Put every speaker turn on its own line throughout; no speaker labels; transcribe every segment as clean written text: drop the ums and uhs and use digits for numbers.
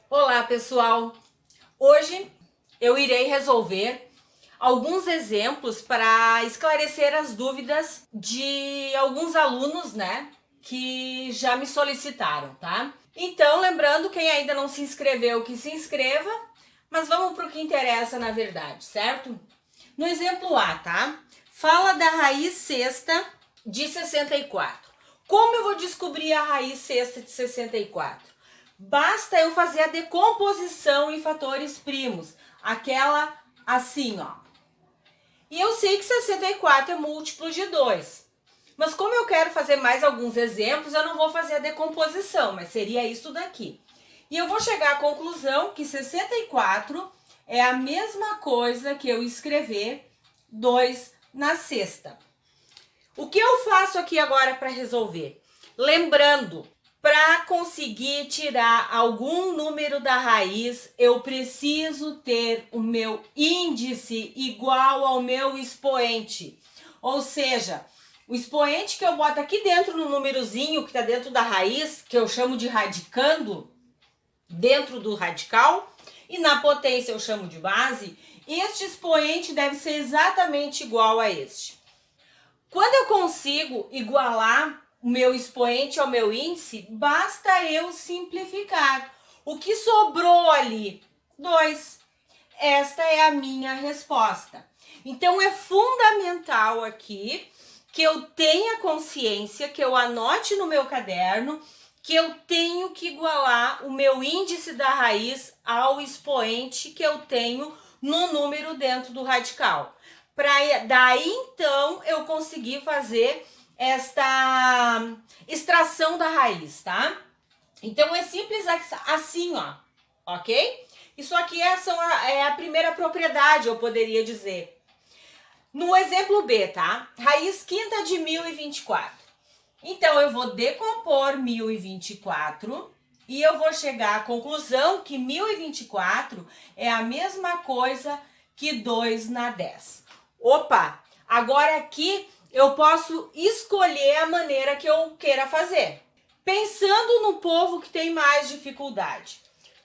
Olá, pessoal! Hoje eu irei resolver alguns exemplos para esclarecer as dúvidas de alguns alunos, né, que já me solicitaram, tá? Então, lembrando, quem ainda não se inscreveu, que se inscreva, mas vamos para o que interessa na verdade, certo? No exemplo A, tá? Fala da raiz sexta de 64. Como eu vou descobrir a raiz sexta de 64? Basta eu fazer a decomposição em fatores primos, aquela assim, ó. E eu sei que 64 é múltiplo de 2. Mas como eu quero fazer mais alguns exemplos, eu não vou fazer a decomposição, mas seria isso daqui. E eu vou chegar à conclusão que 64 é a mesma coisa que eu escrever 2 na sexta. O que eu faço aqui agora para resolver? Lembrando, para conseguir tirar algum número da raiz, eu preciso ter o meu índice igual ao meu expoente. Ou seja, o expoente que eu boto aqui dentro no númerozinho que está dentro da raiz, que eu chamo de radicando, dentro do radical, e na potência eu chamo de base, este expoente deve ser exatamente igual a este. Quando eu consigo igualar o meu expoente ao meu índice, basta eu simplificar. O que sobrou ali? 2. Esta é a minha resposta. Então, é fundamental aqui que eu tenha consciência, que eu anote no meu caderno, que eu tenho que igualar o meu índice da raiz ao expoente que eu tenho no número dentro do radical. Para daí, então, eu conseguir fazer esta extração da raiz, tá? Então, é simples assim, ó, ok? Isso aqui é a primeira propriedade, eu poderia dizer. No exemplo B, tá? Raiz quinta de 1024. Então, eu vou decompor 1024 e eu vou chegar à conclusão que 1024 é a mesma coisa que 2 na 10. Opa! Agora aqui eu posso escolher a maneira que eu queira fazer. Pensando no povo que tem mais dificuldade.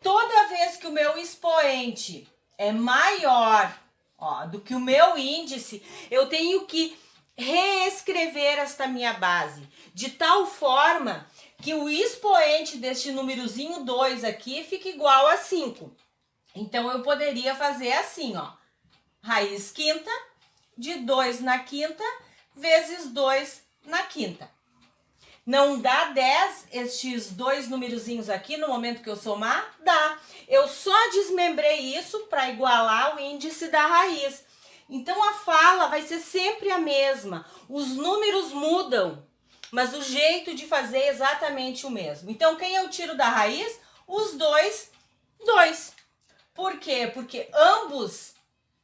Toda vez que o meu expoente é maior, ó, do que o meu índice, eu tenho que reescrever esta minha base de tal forma que o expoente deste númerozinho 2 aqui fique igual a 5. Então, eu poderia fazer assim, ó. Raiz quinta de 2 na quinta vezes 2 na quinta. Não dá 10 estes dois numerozinhos aqui no momento que eu somar? Dá. Eu só desmembrei isso para igualar o índice da raiz. Então, a fala vai ser sempre a mesma. Os números mudam, mas o jeito de fazer é exatamente o mesmo. Então, quem eu tiro da raiz? Os dois. Por quê? Porque ambos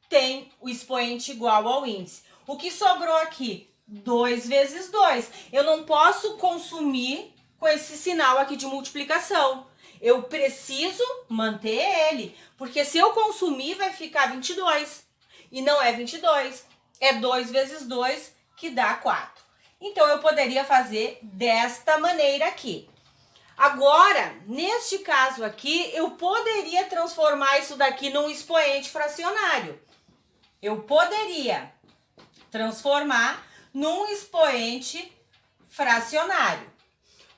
têm o expoente igual ao índice. O que sobrou aqui? 2 vezes 2. Eu não posso consumir com esse sinal aqui de multiplicação. Eu preciso manter ele, porque se eu consumir vai ficar 22. E não é 22, é 2 vezes 2 que dá 4. Então, eu poderia fazer desta maneira aqui. Agora, neste caso aqui, eu poderia transformar isso daqui num expoente fracionário. Eu poderia transformar num expoente fracionário.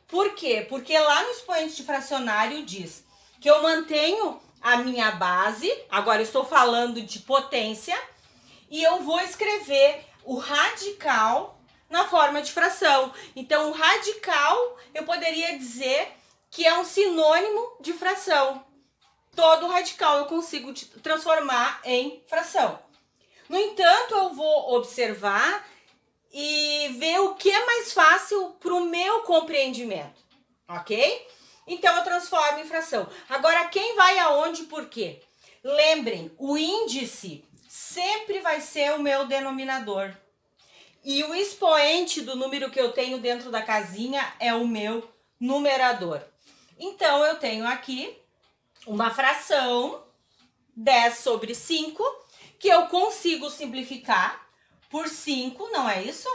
Por quê? Porque lá no expoente fracionário diz que eu mantenho a minha base, agora eu estou falando de potência, e eu vou escrever o radical na forma de fração. Então, o radical eu poderia dizer que é um sinônimo de fração. Todo radical eu consigo transformar em fração. No entanto, eu vou observar e ver o que é mais fácil para o meu compreendimento, ok? Então, eu transformo em fração. Agora, quem vai aonde e por quê? Lembrem, o índice sempre vai ser o meu denominador. E o expoente do número que eu tenho dentro da casinha é o meu numerador. Então, eu tenho aqui uma fração, 10 sobre 5, que eu consigo simplificar por 5, não é isso?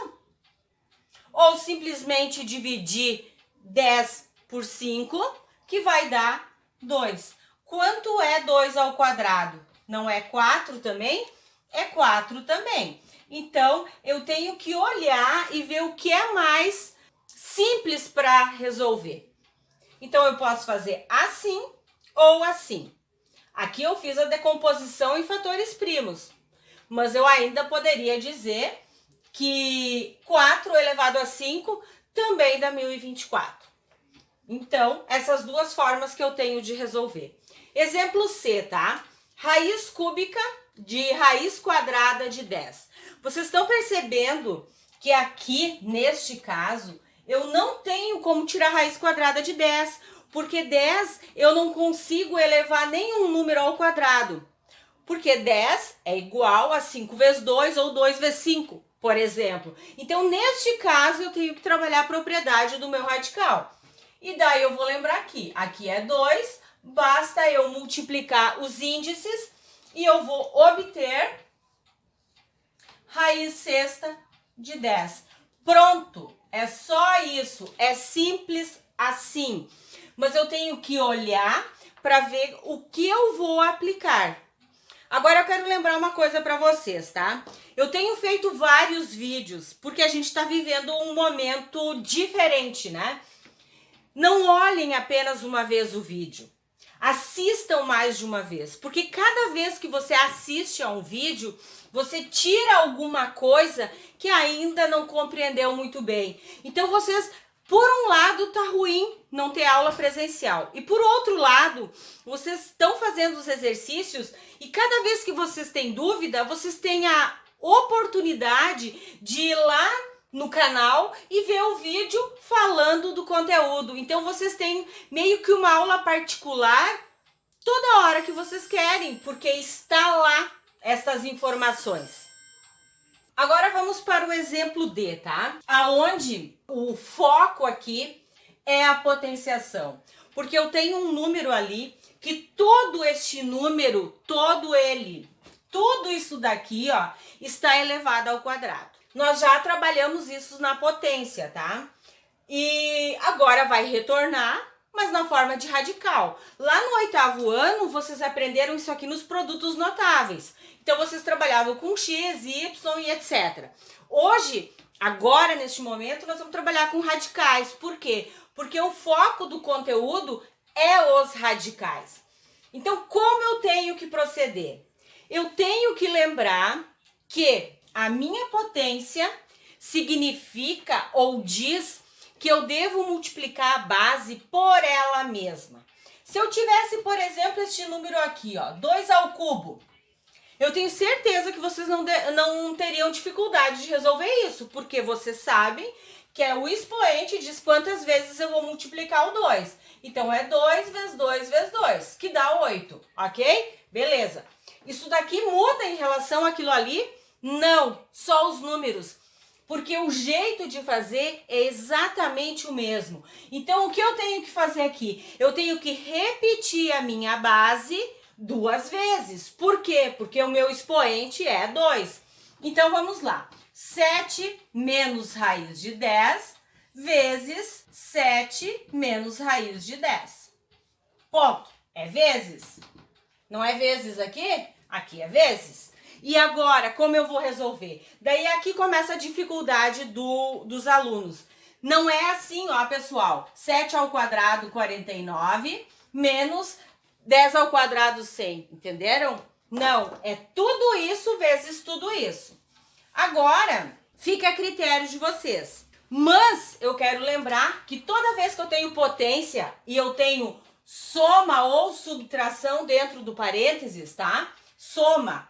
Ou simplesmente dividir 10 por 5, que vai dar 2. Quanto é 2 ao quadrado? Não é 4 também? É 4 também. Então, eu tenho que olhar e ver o que é mais simples para resolver. Então, eu posso fazer assim ou assim. Aqui eu fiz a decomposição em fatores primos, mas eu ainda poderia dizer que 4 elevado a 5 também dá 1024. Então, essas duas formas que eu tenho de resolver. Exemplo C, tá? Raiz cúbica de raiz quadrada de 10. Vocês estão percebendo que aqui, neste caso, eu não tenho como tirar raiz quadrada de 10, porque 10 eu não consigo elevar nenhum número ao quadrado. Porque 10 é igual a 5 vezes 2 ou 2 vezes 5, por exemplo. Então, neste caso, eu tenho que trabalhar a propriedade do meu radical. E daí eu vou lembrar aqui é 2, basta eu multiplicar os índices e eu vou obter raiz sexta de 10. Pronto, é só isso, é simples assim. Mas eu tenho que olhar para ver o que eu vou aplicar. Agora eu quero lembrar uma coisa para vocês, tá? Eu tenho feito vários vídeos, porque a gente está vivendo um momento diferente, né? Não olhem apenas uma vez o vídeo. Assistam mais de uma vez, porque cada vez que você assiste a um vídeo, você tira alguma coisa que ainda não compreendeu muito bem. Então vocês, por um lado, tá ruim não ter aula presencial. E por outro lado, vocês estão fazendo os exercícios e cada vez que vocês têm dúvida, vocês têm a oportunidade de ir lá no canal e ver o vídeo falando do conteúdo. Então vocês têm meio que uma aula particular toda hora que vocês querem, porque está lá essas informações. Agora vamos para o exemplo D, tá? Aonde o foco aqui é a potenciação. Porque eu tenho um número ali que todo este número, tudo isso daqui, ó, está elevado ao quadrado. Nós já trabalhamos isso na potência, tá? E agora vai retornar, mas na forma de radical. Lá no 8º ano, vocês aprenderam isso aqui nos produtos notáveis. Então, vocês trabalhavam com x, y e etc. Hoje, agora, neste momento, nós vamos trabalhar com radicais. Por quê? Porque o foco do conteúdo é os radicais. Então, como eu tenho que proceder? Eu tenho que lembrar que a minha potência significa ou diz que eu devo multiplicar a base por ela mesma. Se eu tivesse, por exemplo, este número aqui, ó, 2 ao cubo, eu tenho certeza que vocês não teriam dificuldade de resolver isso, porque vocês sabem que é o expoente diz quantas vezes eu vou multiplicar o 2. Então, é 2 vezes 2 vezes 2, que dá 8, ok? Beleza. Isso daqui muda em relação àquilo ali? Não, só os números. Porque o jeito de fazer é exatamente o mesmo. Então, o que eu tenho que fazer aqui? Eu tenho que repetir a minha base 2 vezes. Por quê? Porque o meu expoente é 2. Então, vamos lá. 7 menos raiz de 10 vezes 7 menos raiz de 10. Ponto. É vezes? Não é vezes aqui? Aqui é vezes. E agora, como eu vou resolver? Daí aqui começa a dificuldade dos alunos. Não é assim, ó, pessoal. 7 ao quadrado, 49, menos 10 ao quadrado, 100. Entenderam? Não, é tudo isso vezes tudo isso. Agora, fica a critério de vocês. Mas eu quero lembrar que toda vez que eu tenho potência e eu tenho soma ou subtração dentro do parênteses, tá? Soma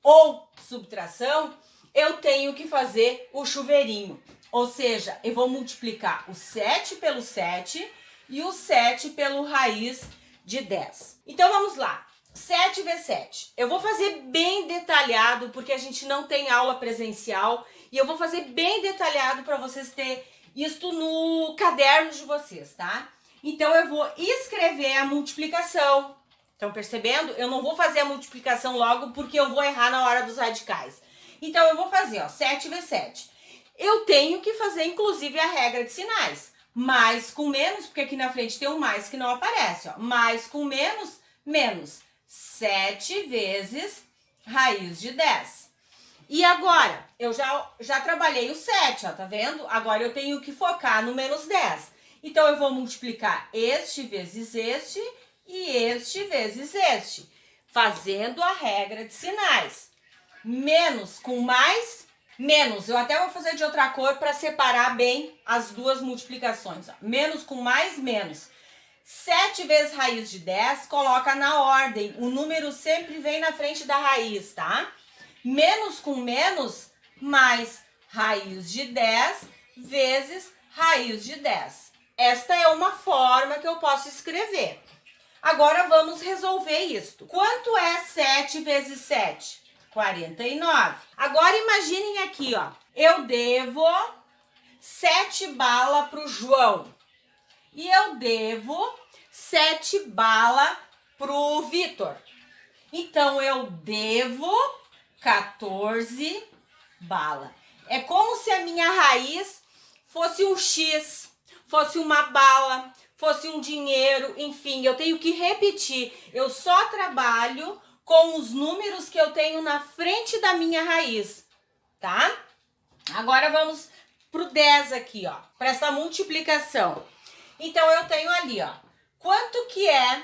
ou subtração, eu tenho que fazer o chuveirinho. Ou seja, eu vou multiplicar o 7 pelo 7 e o 7 pelo raiz de 10. Então, vamos lá. 7 vezes 7. Eu vou fazer bem detalhado, porque a gente não tem aula presencial. E eu vou fazer bem detalhado para vocês terem isto no caderno de vocês, tá? Então, eu vou escrever a multiplicação. Estão percebendo? Eu não vou fazer a multiplicação logo porque eu vou errar na hora dos radicais. Então, eu vou fazer, ó, 7 vezes 7. Eu tenho que fazer, inclusive, a regra de sinais. Mais com menos, porque aqui na frente tem um mais que não aparece, ó. Mais com menos, menos 7 vezes raiz de 10. E agora, eu já trabalhei o 7, ó, tá vendo? Agora eu tenho que focar no menos 10. Então, eu vou multiplicar este vezes este e este vezes este, fazendo a regra de sinais. Menos com mais, menos. Eu até vou fazer de outra cor para separar bem as duas multiplicações. Ó. Menos com mais, menos. 7 vezes raiz de 10, coloca na ordem. O número sempre vem na frente da raiz, tá? Menos com menos, mais raiz de 10 vezes raiz de 10. Esta é uma forma que eu posso escrever. Agora vamos resolver isto. Quanto é 7 vezes 7? 49. Agora imaginem aqui, ó. Eu devo 7 balas para o João. E eu devo 7 balas para o Vitor. Então, eu devo 14 balas. É como se a minha raiz fosse um X, fosse uma bala, fosse um dinheiro, enfim, eu tenho que repetir. Eu só trabalho com os números que eu tenho na frente da minha raiz, tá? Agora vamos pro 10 aqui, ó, para essa multiplicação. Então, eu tenho ali, ó, quanto que é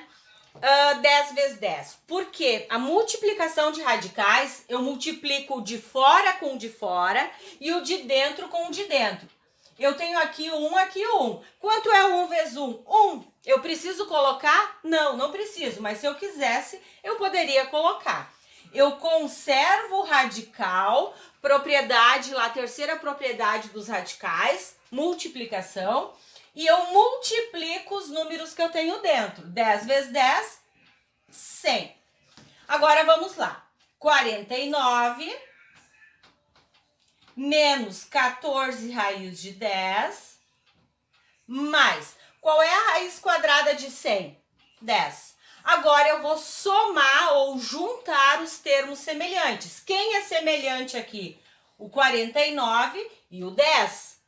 10 vezes 10? Porque a multiplicação de radicais, eu multiplico o de fora com o de fora e o de dentro com o de dentro. Eu tenho aqui 1, aqui 1. Quanto é 1 vezes 1? 1. Eu preciso colocar? Não, não preciso, mas se eu quisesse, eu poderia colocar. Eu conservo o radical, propriedade, lá, a terceira propriedade dos radicais, multiplicação, e eu multiplico os números que eu tenho dentro. 10 vezes 10, 100. Agora vamos lá. 49 menos 14 raiz de 10, mais, qual é a raiz quadrada de 100? 10. Agora eu vou somar ou juntar os termos semelhantes. Quem é semelhante aqui? O 49 e o 10.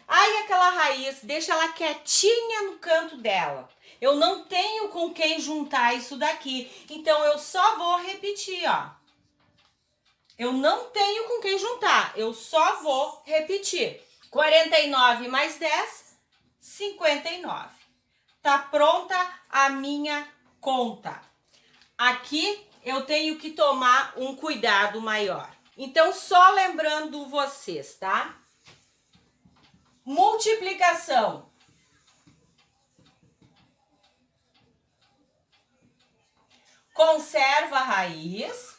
Aí aquela raiz, deixa ela quietinha no canto dela. Eu não tenho com quem juntar isso daqui, então eu só vou repetir, ó. Eu não tenho com quem juntar, eu só vou repetir. 49 mais 10, 59. Tá pronta a minha conta. Aqui eu tenho que tomar um cuidado maior. Então, só lembrando vocês, tá? Multiplicação. Conserva a raiz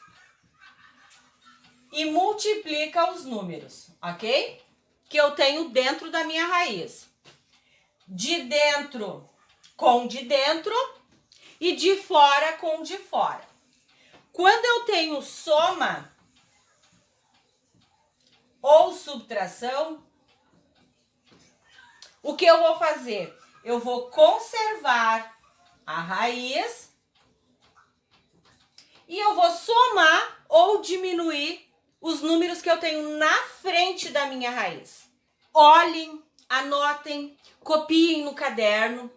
e multiplica os números, ok? Que eu tenho dentro da minha raiz. De dentro com de dentro e de fora com de fora. Quando eu tenho soma ou subtração, o que eu vou fazer? Eu vou conservar a raiz e eu vou somar ou diminuir os números que eu tenho na frente da minha raiz. Olhem, anotem, copiem no caderno,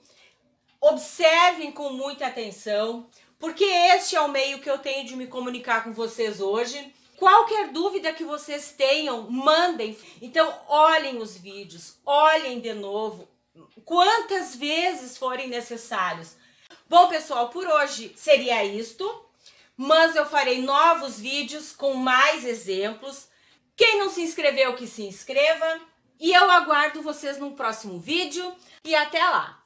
observem com muita atenção, porque este é o meio que eu tenho de me comunicar com vocês hoje. Qualquer dúvida que vocês tenham, mandem. Então, olhem os vídeos, olhem de novo, quantas vezes forem necessários. Bom, pessoal, por hoje seria isto. Mas eu farei novos vídeos com mais exemplos. Quem não se inscreveu, que se inscreva. E eu aguardo vocês no próximo vídeo. E até lá!